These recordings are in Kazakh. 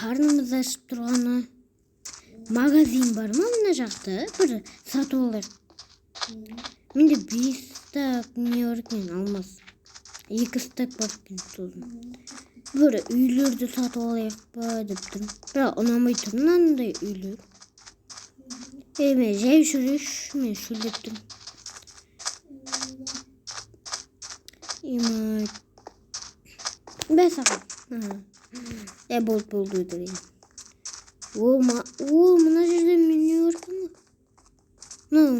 Карнымыз ашып турганы. Магазин бар ма мына жакта? Бир сатып алайык. Менде 5 стак не бар экен, алмаз. 2 стак бар экен тузун. Бир үйлөрдү сатып алайыкпы дептим. Бирок унамай тур андай үйлөр. Эме жай жүрүш, мен шүлдептим. Эме бесака. Болду дейм. Мына жерде меню бар экен.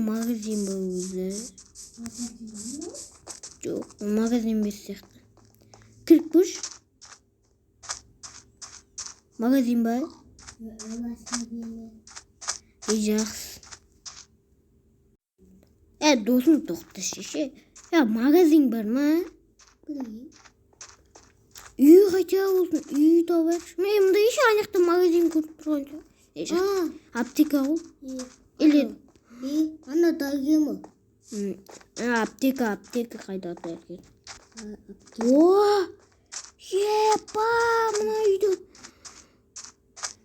Магазин бар өзү. Жок, магазин эмес сыяктуу. Кирип көрүш. Магазин бар. Жакшы. Досум токтошы. Магазин бар ма? Үй кача болсун, үй табайыкчы. Мен мында иш анакта магазин көрүп турган жок. Аптека бол. Или ана дагымы? Аптека кайда экен? Епа, мына үйдө.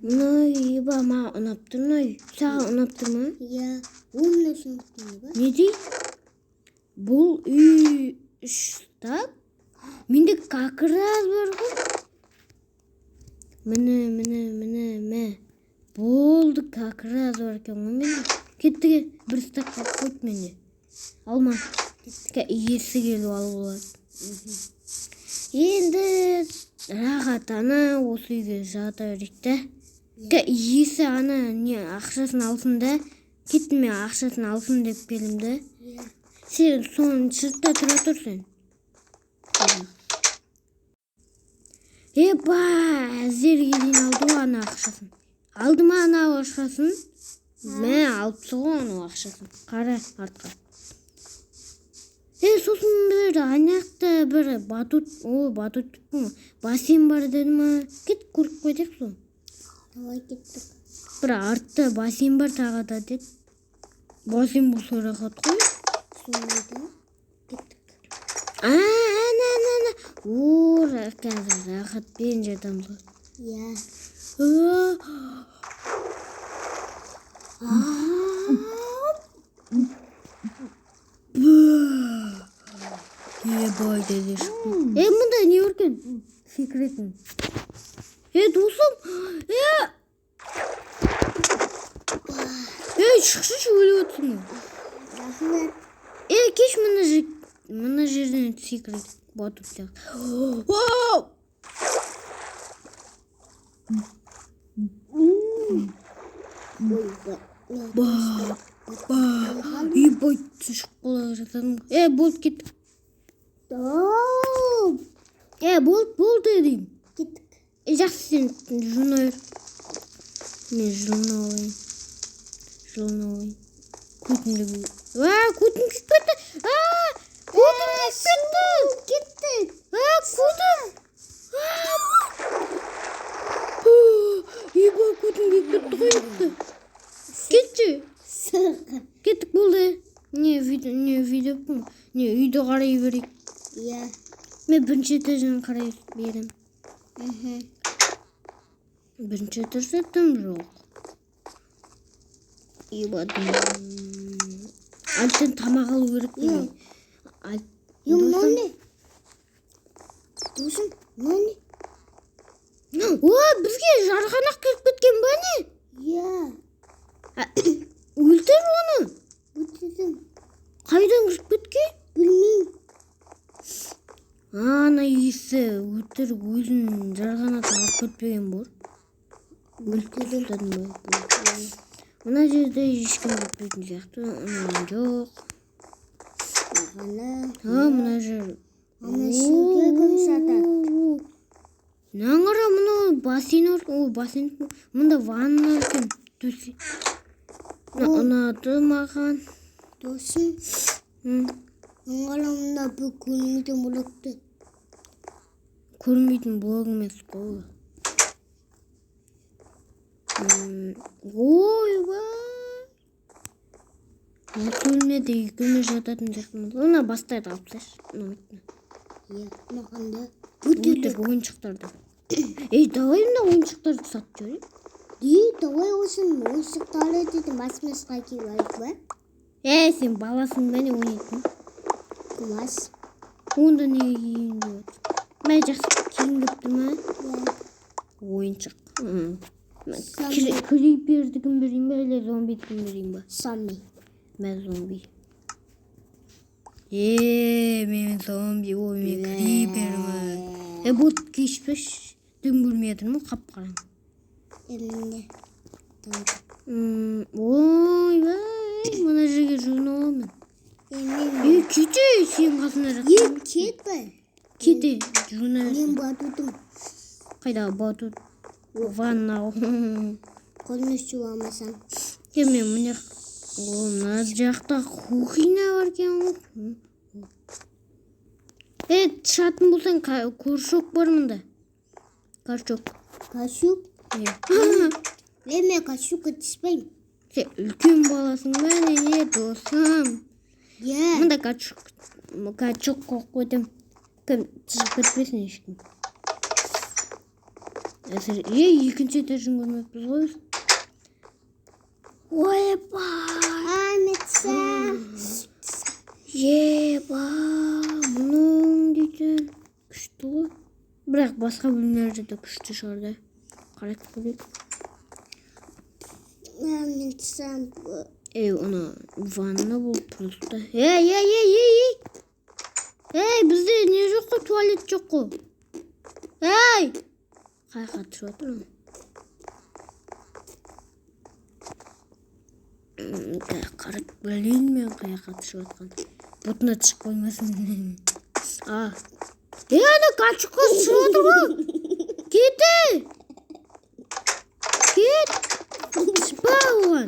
Мына үй бама унаптыр, мына үй. Сага унаптырмы? Умношун ба? Не дейт? Бул үй штаб. Менде как раз бар го. Міне. Болду, как раз бар экен го менде. Кеттиге бир стак койт мени. Алма. Иеси келип алып алат. Енді рахат ана осы үйге жата берейік та. Иесі ана не ақшасын алсын да. Кеттім мен ақшасын алсын деп келдім да. Сен соны сыртта тұра тұрсың. Әзерге дейін алды ғой ана ақшасын. Алды ма ана ақшасын? Мен алыпсы ғой ана ақшасын. Қара артқа. Сосын бір анақта бір батут түппін. Бассейн бар деді ма? Кет көріп қойдық сол. Давай кеттік. Бір артта бассейн бар тағада деді. Бассейн болса рахат қой. Сонда кеттік. Қазір рахатпен жатамыз ғой. Ебай деді шықты. Мұнда не өркен? Секретің. Досым. Шықшы өліп өтсің. Кеш мына жерден секрет батып сияқты. Ебай түшіп қала жатадым. Болды кеттік. Болды дейм. Кеттік. Жақсы сен жылына бер. Мен жылына алайын. Көтімді бұл. Көтім кеп кетті. Кеттік. Көтім. Ебай көтім кеп кетті қойыпты. Кетші. Кеттік болды. Не видео бұл. Не үйді қарай берейік. Мен бірінші этажын қарай берем. Бірінші этажда тым жоқ. Ебадым. Альттен тамақ алу керек деген. Мынау досым, мынау бізге жарғанақ келіп кеткен ба не? Өлтір оны. Өлтірдім. Қайдан кіріп кеткен? Білмеймін. Ана иесі өтір өзін жарғанақ алып кетпеген бар. Өлтірдім ба? Мына жерде ешкім кетпейтін сияқты. Жоқ. Мына жер. Ана шеге кім жатады? Наңыра мұны бассейн бар. Бассейн. Мұнда ванна екен. Ұнады маған. Досым. Аңғарамында бұл көрмейтін блокты. Көрмейтін блок емес қой. Бөлмеде екеуміз жататын сияқтымыз. Оны бастайды алып тасташы. Ұнамайтын. Маған да. Өтірік ойыншықтарды. Давай мына ойыншықтарды сатып жүр. Давай olsun oyuncaklarla dedim. Basmasına ki var mı? Сен баласың ба не ойнайтын? Olmaz. Онда не киейін деп отыр. Мә жақсы киінгіп тұр ма? Ойыншық. Крипердікін берейін ба, әлде зомбидікін берейін ба? Zombi. Мен зомби. Мен зомби, ой, мен крипермін. Бұл кешпеш, дүн көрмедір ме? Қап-қараң. Elinde. Ойбай, мына жерге жуын аламын. Кете, сен қасына жақсың. Kedi. Кете, жуына Ben берсін. batudum. Қайда батут? Ванна. Konuşuyormasam. Мен мына мына жақта кухня бар екен ғой. Тышатын болсаң коршок бар мында. Коршок. Kaşık. Leme kaşık yetişmeyim. Сен үлкен баласың ба не досым? Ya. Мында качок қойып қойдым. Кім шығып кетпесін ешкім. Екінші этажын көрмеппіз ғой. Ойбай! Ahmetsen. Мұның дейтін күшті ғой. Бірақ басқа бөлмелерде де күшті шығарды. Қарайтып көрейік. Ahmetsen. Ана ванна болып просто. Бізде не жоқ қой, туалет жоқ қой. Қай қатырып отыр? Қарап білейін мен қай қатырып отқан. Бұтына түсіп қоймасын. Ана қашыққа шығып отыр ғой. Кет! Шықпа оған.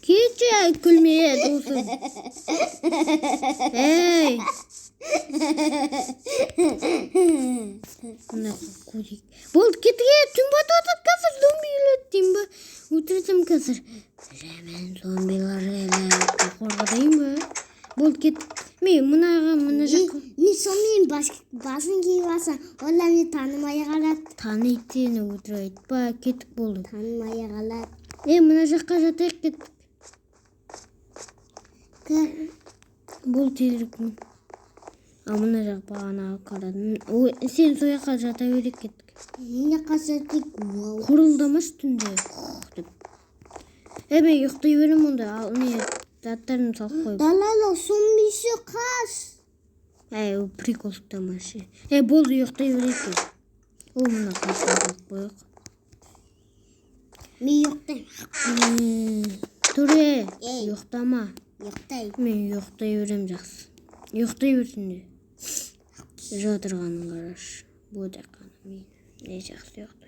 Кетші, күлме досым. Мына көрейік. Болды, кетіге түн батып отыр, қазір зомби келеді дейін ба? Отырсам қазір. Мен зомбилар келеді. Қорғадайын ба? Болды, кет. Мен мына жаққа. Мен сонымен басын киіп алсам, олар мені танымай қалады. Таниды сені, өтірік айтпа. Кеттік болды. Танымай қалады. Мына жаққа жатайық, кеттік. Бұл тезірек мен. Мына жақ бағана қарадым. Сен сол жаққа жата берек кеттік. Мені қасатик. Құрылдамаш түнде. Мен ұйықтай берем онда. Ал не заттарын салып қойып. Далала зомбisi қас. Ол приколдамашы. Болды, ұйықтай берек. Мына қасатик қойық. Мен ұйықтайм. Тұре, ұйықтама. Ұйықтайм. Мен ұйықтай берем жақсы. Ұйықтай берсін де. Жатырғанын қараш. Бұл да қаным. Мен жақсы ұйықтай.